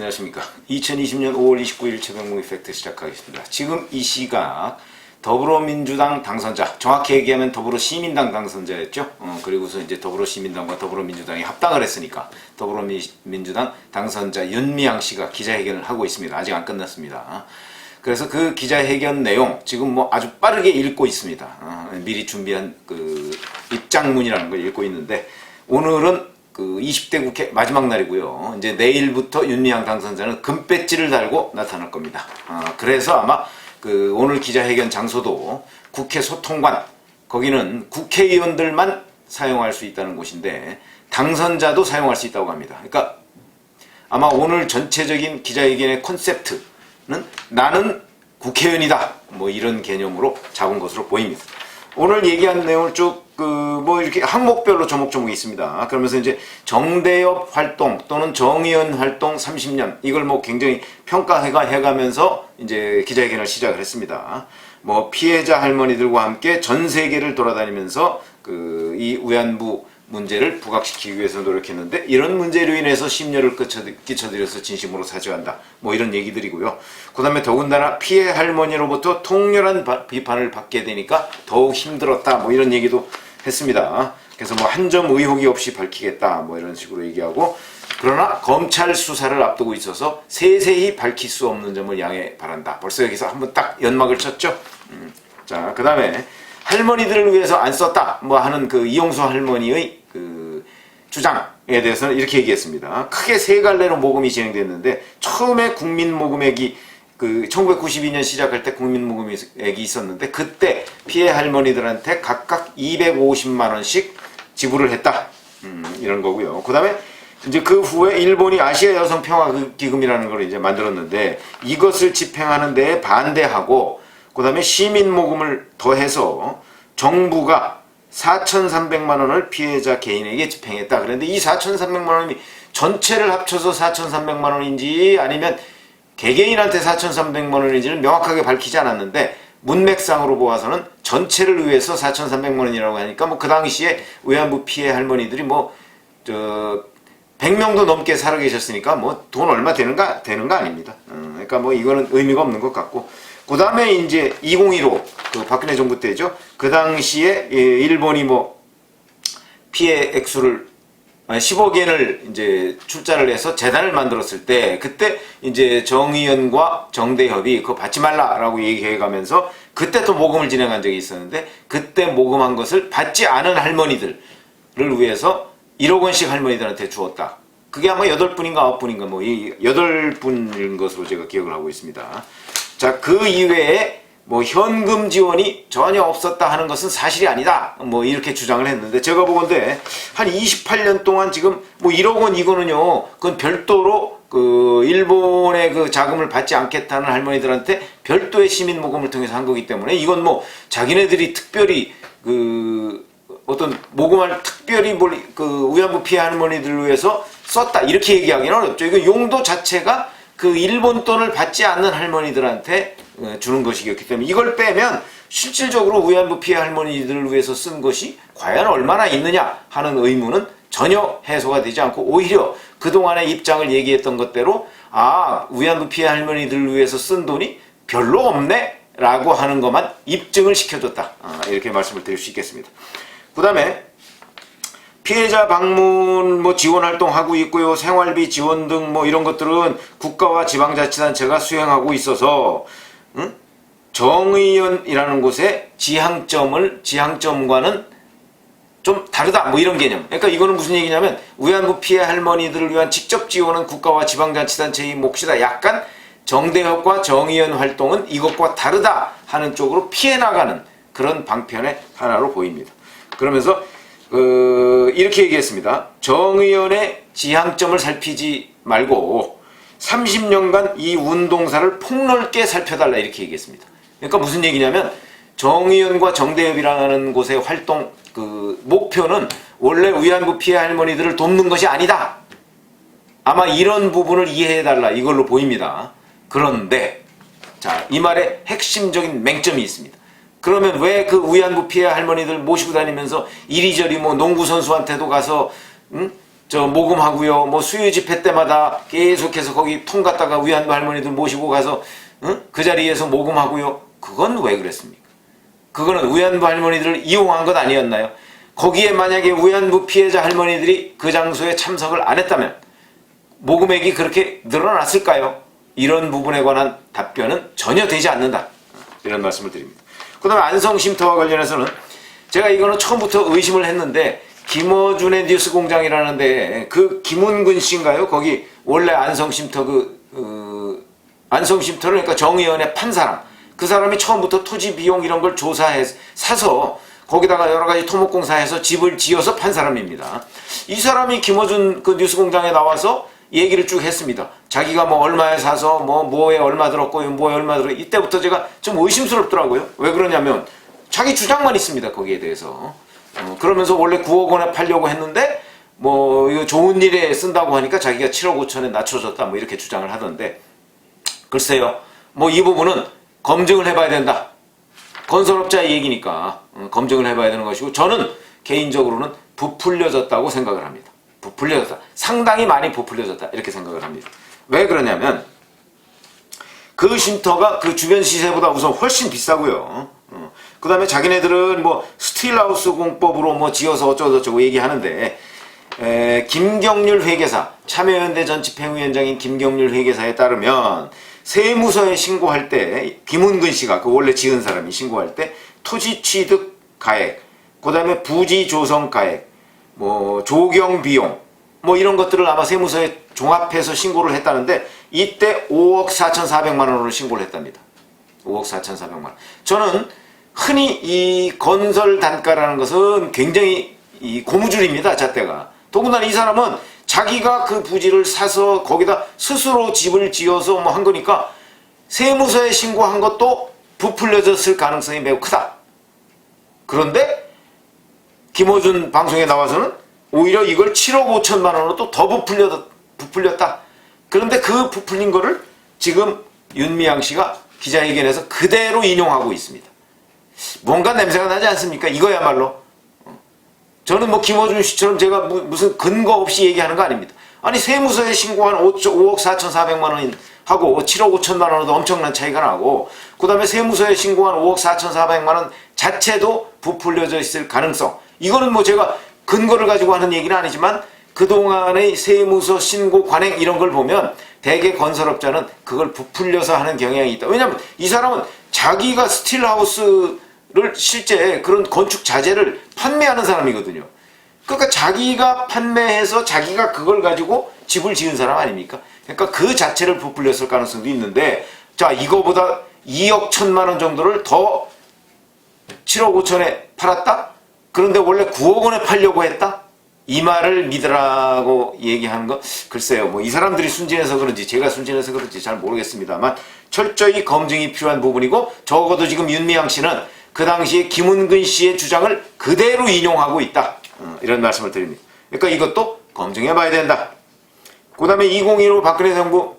안녕하십니까. 2020년 5월 29일 최병묵 이펙트 시작하겠습니다. 지금 이 시각 더불어민주당 당선자, 정확히 얘기하면 더불어시민당 당선자였죠. 그리고서 이제 더불어시민당과 더불어민주당이 합당을 했으니까 더불어민주당 당선자 윤미향 씨가 기자회견을 하고 있습니다. 아직 안 끝났습니다. 그래서 그 기자회견 내용 지금 뭐 아주 빠르게 읽고 있습니다. 미리 준비한 그 입장문이라는 걸 읽고 있는데, 오늘은 그 20대 국회 마지막 날이고요. 이제 내일부터 윤미향 당선자는 금배지를 달고 나타날 겁니다. 그래서 아마 그 오늘 기자회견 장소도 국회 소통관, 거기는 국회의원들만 사용할 수 있다는 곳인데 당선자도 사용할 수 있다고 합니다. 그러니까 아마 오늘 전체적인 기자회견의 콘셉트는 나는 국회의원이다, 뭐 이런 개념으로 잡은 것으로 보입니다. 오늘 얘기한 내용을 쭉 뭐 이렇게 항목별로 조목조목 있습니다. 그러면서 이제 정대협 활동 또는 정의원 활동 30년, 이걸 뭐 굉장히 평가해가면서 이제 기자회견을 시작을 했습니다. 뭐 피해자 할머니들과 함께 전 세계를 돌아다니면서 그 이 위안부 문제를 부각시키기 위해서 노력했는데, 이런 문제로 인해서 심려를 끼쳐드려서 진심으로 사죄한다, 뭐 이런 얘기들이고요. 그 다음에 더군다나 피해 할머니로부터 통렬한 비판을 받게 되니까 더욱 힘들었다, 뭐 이런 얘기도 했습니다. 그래서 뭐 한 점 의혹이 없이 밝히겠다, 뭐 이런 식으로 얘기하고, 그러나 검찰 수사를 앞두고 있어서 세세히 밝힐 수 없는 점을 양해 바란다. 벌써 여기서 한번 딱 연막을 쳤죠. 자, 그 다음에 할머니들을 위해서 안 썼다, 뭐 하는 그 이용수 할머니의 그 주장에 대해서는 이렇게 얘기했습니다. 크게 세 갈래로 모금이 진행됐는데, 처음에 국민 모금액이 그 1992년 시작할 때 국민 모금액이 있었는데, 그때 피해 할머니들한테 각각 250만 원씩 지불을 했다, 이런 거고요. 그 다음에 이제 그 후에 일본이 아시아 여성 평화 기금이라는 걸 이제 만들었는데, 이것을 집행하는 데에 반대하고, 그 다음에 시민 모금을 더해서 정부가 4,300만 원을 피해자 개인에게 집행했다. 그런데 이 4,300만 원이 전체를 합쳐서 4,300만 원인지 아니면 개개인한테 4,300만 원인지는 명확하게 밝히지 않았는데, 문맥상으로 보아서는 전체를 위해서 4,300만 원이라고 하니까 뭐 그 당시에 위안부 피해 할머니들이 뭐 100명도 넘게 살아 계셨으니까 뭐 돈 얼마 되는 거 아닙니다. 그러니까 뭐 이거는 의미가 없는 것 같고, 그 다음에 이제 2015 그 박근혜 정부 때죠. 그 당시에 일본이 뭐 피해 액수를 10억 엔을 이제 출자를 해서 재단을 만들었을 때, 그때 이제 정의연과 정대협이 그거 받지 말라라고 얘기해가면서 그때 또 모금을 진행한 적이 있었는데, 그때 모금한 것을 받지 않은 할머니들을 위해서 1억 원씩 할머니들한테 주었다. 그게 아마 8분인가 9분인가 뭐 8분인 것으로 제가 기억을 하고 있습니다. 자, 그 이외에 뭐 현금 지원이 전혀 없었다 하는 것은 사실이 아니다, 뭐 이렇게 주장을 했는데, 제가 보건대 한 28년 동안 지금 뭐 1억 원 이거는요, 그건 별도로 그 일본의 그 자금을 받지 않겠다는 할머니들한테 별도의 시민 모금을 통해서 한 거기 때문에, 이건 뭐 자기네들이 특별히 그 어떤 모금을 특별히 그 위안부 피해 할머니들을 위해서 썼다, 이렇게 얘기하기는 어렵죠. 이거 용도 자체가 그 일본 돈을 받지 않는 할머니들한테 주는 것이기 때문에, 이걸 빼면 실질적으로 위안부 피해 할머니들을 위해서 쓴 것이 과연 얼마나 있느냐 하는 의문은 전혀 해소가 되지 않고, 오히려 그동안의 입장을 얘기했던 것대로 위안부 피해 할머니들을 위해서 쓴 돈이 별로 없네 라고 하는 것만 입증을 시켜줬다, 이렇게 말씀을 드릴 수 있겠습니다. 그 다음에 피해자 방문 뭐 지원 활동하고 있고요. 생활비 지원 등 뭐 이런 것들은 국가와 지방자치단체가 수행하고 있어서 정의연이라는 곳의 지향점과는 좀 다르다, 뭐 이런 개념. 그러니까 이거는 무슨 얘기냐면, 위안부 피해 할머니들을 위한 직접 지원은 국가와 지방자치단체의 몫이다. 약간 정대협과 정의연 활동은 이것과 다르다 하는 쪽으로 피해 나가는 그런 방편의 하나로 보입니다. 그러면서 이렇게 얘기했습니다. 정의연의 지향점을 살피지 말고 30년간 이 운동사를 폭넓게 살펴달라, 이렇게 얘기했습니다. 그러니까 무슨 얘기냐면, 정의연과 정대협이라는 곳의 활동 그 목표는 원래 위안부 피해 할머니들을 돕는 것이 아니다, 아마 이런 부분을 이해해달라, 이걸로 보입니다. 그런데 자, 이 말에 핵심적인 맹점이 있습니다. 그러면 왜 그 위안부 피해 할머니들 모시고 다니면서 이리저리 뭐 농구 선수한테도 가서 저 모금하고요. 뭐 수요 집회 때마다 계속해서 거기 통 갔다가 위안부 할머니들 모시고 가서 그 자리에서 모금하고요. 그건 왜 그랬습니까? 그거는 위안부 할머니들을 이용한 것 아니었나요? 거기에 만약에 위안부 피해자 할머니들이 그 장소에 참석을 안 했다면 모금액이 그렇게 늘어났을까요? 이런 부분에 관한 답변은 전혀 되지 않는다. 이런 말씀을 드립니다. 그 다음에 안성쉼터와 관련해서는 제가 이거는 처음부터 의심을 했는데 김어준의 뉴스공장이라는데 그 김은근 씨인가요? 거기 원래 안성쉼터 안성쉼터를 그러니까 정의연에 판 사람, 그 사람이 처음부터 토지 비용 이런 걸 조사해서 사서 거기다가 여러 가지 토목공사해서 집을 지어서 판 사람입니다. 이 사람이 김어준 그 뉴스공장에 나와서 얘기를 쭉 했습니다. 자기가 뭐 얼마에 사서 뭐에 얼마 들었고 뭐에 얼마 들었고 이때부터 제가 좀 의심스럽더라고요. 왜 그러냐면 자기 주장만 있습니다. 거기에 대해서. 그러면서 원래 9억 원에 팔려고 했는데 뭐 이거 좋은 일에 쓴다고 하니까 자기가 7억 5천에 낮춰줬다 뭐 이렇게 주장을 하던데 글쎄요. 뭐 이 부분은 검증을 해봐야 된다. 건설업자의 얘기니까 검증을 해봐야 되는 것이고 저는 개인적으로는 부풀려졌다고 생각을 합니다. 부풀려졌다. 상당히 많이 부풀려졌다. 이렇게 생각을 합니다. 왜 그러냐면 그 쉼터가 그 주변 시세보다 우선 훨씬 비싸고요. 그 다음에 자기네들은 뭐 스틸하우스 공법으로 뭐 지어서 어쩌고저쩌고 얘기하는데 김경률 회계사, 참여연대 전 집행위원장인 김경률 회계사에 따르면 세무서에 신고할 때 김은근 씨가 그 원래 지은 사람이 신고할 때 토지 취득 가액, 그 다음에 부지 조성 가액, 뭐 조경 비용 뭐 이런 것들을 아마 세무서에 종합해서 신고를 했다는데 이때 5억 4,400만 원으로 신고를 했답니다. 5억 4,400만 원. 저는 흔히 이 건설 단가라는 것은 굉장히 이 고무줄입니다. 잣대가. 더군다나 이 사람은 자기가 그 부지를 사서 거기다 스스로 집을 지어서 뭐 한 거니까 세무서에 신고한 것도 부풀려졌을 가능성이 매우 크다. 그런데 김어준 방송에 나와서는 오히려 이걸 7억 5천만 원으로 또 더 부풀렸다. 그런데 그 부풀린 거를 지금 윤미향 씨가 기자회견에서 그대로 인용하고 있습니다. 뭔가 냄새가 나지 않습니까? 이거야말로. 저는 뭐 김어준 씨처럼 제가 무슨 근거 없이 얘기하는 거 아닙니다. 아니 세무서에 신고한 5억 4,400만 원하고 7억 5천만 원도 엄청난 차이가 나고 그 다음에 세무서에 신고한 5억 4,400만 원 자체도 부풀려져 있을 가능성. 이거는 뭐 제가 근거를 가지고 하는 얘기는 아니지만 그동안의 세무서 신고 관행 이런 걸 보면 대개 건설업자는 그걸 부풀려서 하는 경향이 있다. 왜냐하면 이 사람은 자기가 스틸하우스를 실제 그런 건축 자재를 판매하는 사람이거든요. 그러니까 자기가 판매해서 자기가 그걸 가지고 집을 지은 사람 아닙니까? 그러니까 그 자체를 부풀렸을 가능성도 있는데 자 이거보다 2억 1천만 원 정도를 더 7억 5천에 팔았다? 그런데 원래 9억 원에 팔려고 했다? 이 말을 믿으라고 얘기하는 거 글쎄요. 뭐 이 사람들이 순진해서 그런지 제가 순진해서 그런지 잘 모르겠습니다만 철저히 검증이 필요한 부분이고 적어도 지금 윤미향 씨는 그 당시에 김은근 씨의 주장을 그대로 인용하고 있다. 이런 말씀을 드립니다. 그러니까 이것도 검증해 봐야 된다. 그 다음에 2015 박근혜 정부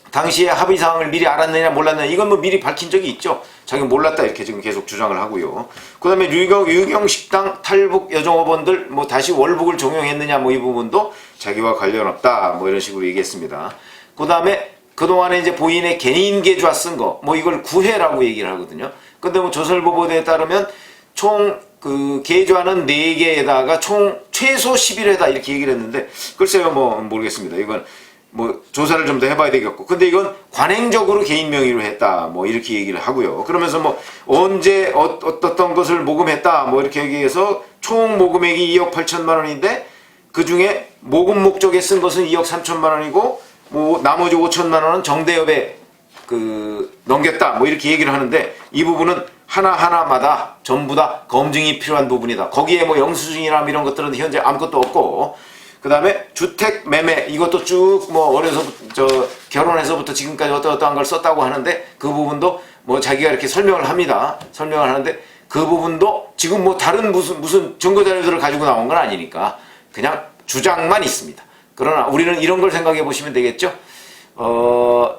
당시에 합의 사항을 미리 알았느냐 몰랐느냐 이건 뭐 미리 밝힌 적이 있죠. 자기가 몰랐다 이렇게 지금 계속 주장을 하고요. 그 다음에 유경식당 탈북 여종업원들 뭐 다시 월북을 종용했느냐 뭐 이 부분도 자기와 관련 없다 뭐 이런 식으로 얘기했습니다. 그 다음에 그동안에 이제 본인의 개인 계좌 쓴 거 뭐 이걸 구해라고 얘기를 하거든요. 근데 뭐 조선일보보도에 따르면 총 그 계좌는 4개에다가 총 최소 11회다 이렇게 얘기를 했는데 글쎄요 뭐 모르겠습니다. 이건 뭐 조사를 좀 더 해봐야 되겠고 근데 이건 관행적으로 개인 명의로 했다 뭐 이렇게 얘기를 하고요. 그러면서 뭐 언제 어떤 것을 모금했다 뭐 이렇게 얘기해서 총 모금액이 2억 8천만 원인데 그 중에 모금 목적에 쓴 것은 2억 3천만 원이고 뭐 나머지 5천만 원은 정대협에 그 넘겼다 뭐 이렇게 얘기를 하는데 이 부분은 하나하나마다 전부 다 검증이 필요한 부분이다. 거기에 뭐 영수증이나 이런 것들은 현재 아무것도 없고 그 다음에 주택 매매 이것도 쭉 뭐 어려서부터 결혼해서부터 지금까지 어떠한 걸 썼다고 하는데 그 부분도 뭐 자기가 이렇게 설명을 합니다. 설명을 하는데 그 부분도 지금 뭐 다른 무슨 증거 자료들을 가지고 나온 건 아니니까 그냥 주장만 있습니다. 그러나 우리는 이런 걸 생각해 보시면 되겠죠.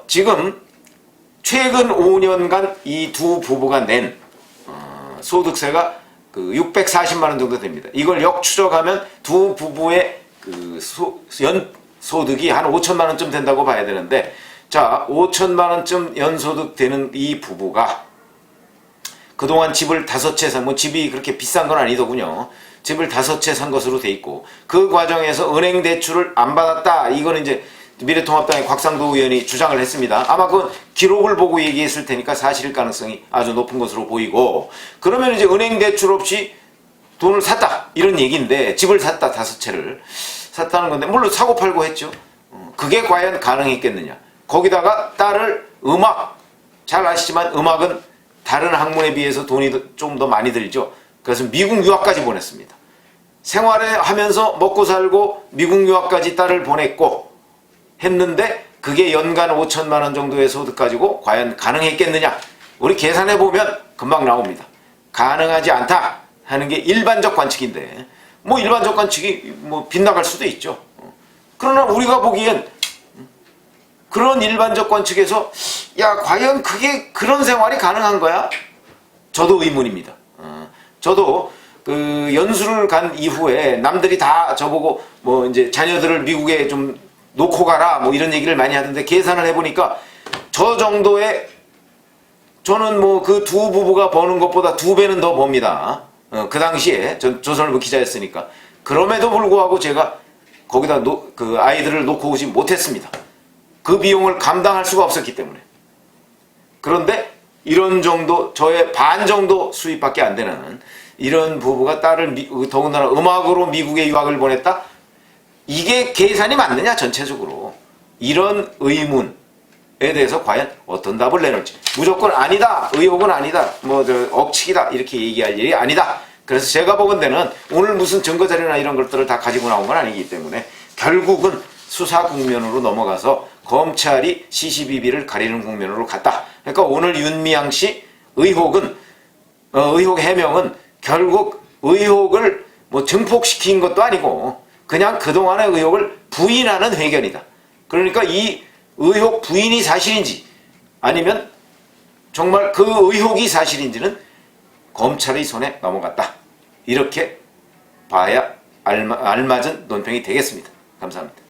지금 최근 5년간 이 두 부부가 낸 소득세가 그 640만 원 정도 됩니다. 이걸 역추적하면 두 부부의 연 소득이 한 5천만 원쯤 된다고 봐야 되는데, 자, 5천만 원쯤 연소득 되는 이 부부가 그동안 집을 5채 산, 뭐 집이 그렇게 비싼 건 아니더군요. 집을 5채 산 것으로 돼 있고, 그 과정에서 은행 대출을 안 받았다. 이거는 이제 미래통합당의 곽상도 의원이 주장을 했습니다. 아마 그 기록을 보고 얘기했을 테니까 사실일 가능성이 아주 높은 것으로 보이고, 그러면 이제 은행 대출 없이 돈을 샀다. 이런 얘기인데, 집을 샀다. 5채를 샀다는 건데, 물론 사고 팔고 했죠. 그게 과연 가능했겠느냐. 거기다가 딸을 음악, 잘 아시지만 음악은 다른 학문에 비해서 돈이 좀 더 많이 들죠. 그래서 미국 유학까지 보냈습니다. 생활을 하면서 먹고 살고 미국 유학까지 딸을 보냈고 했는데, 그게 연간 5천만 원 정도의 소득 가지고 과연 가능했겠느냐. 우리 계산해보면 금방 나옵니다. 가능하지 않다 하는 게 일반적 관측인데, 뭐 일반적 관측이 뭐 빗나갈 수도 있죠. 그러나 우리가 보기엔 그런 일반적 관측에서 야, 과연 그게 그런 생활이 가능한 거야? 저도 의문입니다. 저도 그 연수를 간 이후에 남들이 다 저보고 뭐 이제 자녀들을 미국에 좀 놓고 가라 뭐 이런 얘기를 많이 하던데, 계산을 해보니까 저 정도의, 저는 뭐 그 두 부부가 버는 것보다 2배는 더 법니다. 그 당시에 전 조선일보 기자였으니까. 그럼에도 불구하고 제가 거기다 그 아이들을 놓고 오지 못했습니다. 그 비용을 감당할 수가 없었기 때문에. 그런데 이런 정도, 저의 반 정도 수입밖에 안 되는 이런 부부가 딸을 더군다나 음악으로 미국에 유학을 보냈다? 이게 계산이 맞느냐, 전체적으로. 이런 의문에 대해서 과연 어떤 답을 내놓을지. 무조건 아니다, 의혹은 아니다, 억측이다 이렇게 얘기할 일이 아니다. 그래서 제가 보건대는 오늘 무슨 증거자료나 이런 것들을 다 가지고 나온 건 아니기 때문에 결국은 수사 국면으로 넘어가서 검찰이 시시비비를 가리는 국면으로 갔다. 그러니까 오늘 윤미향 씨 의혹 해명은 결국 의혹을 뭐 증폭시킨 것도 아니고 그냥 그동안의 의혹을 부인하는 회견이다. 그러니까 이 의혹 부인이 사실인지 아니면 정말 그 의혹이 사실인지는 검찰의 손에 넘어갔다. 이렇게 봐야 알맞은 논평이 되겠습니다. 감사합니다.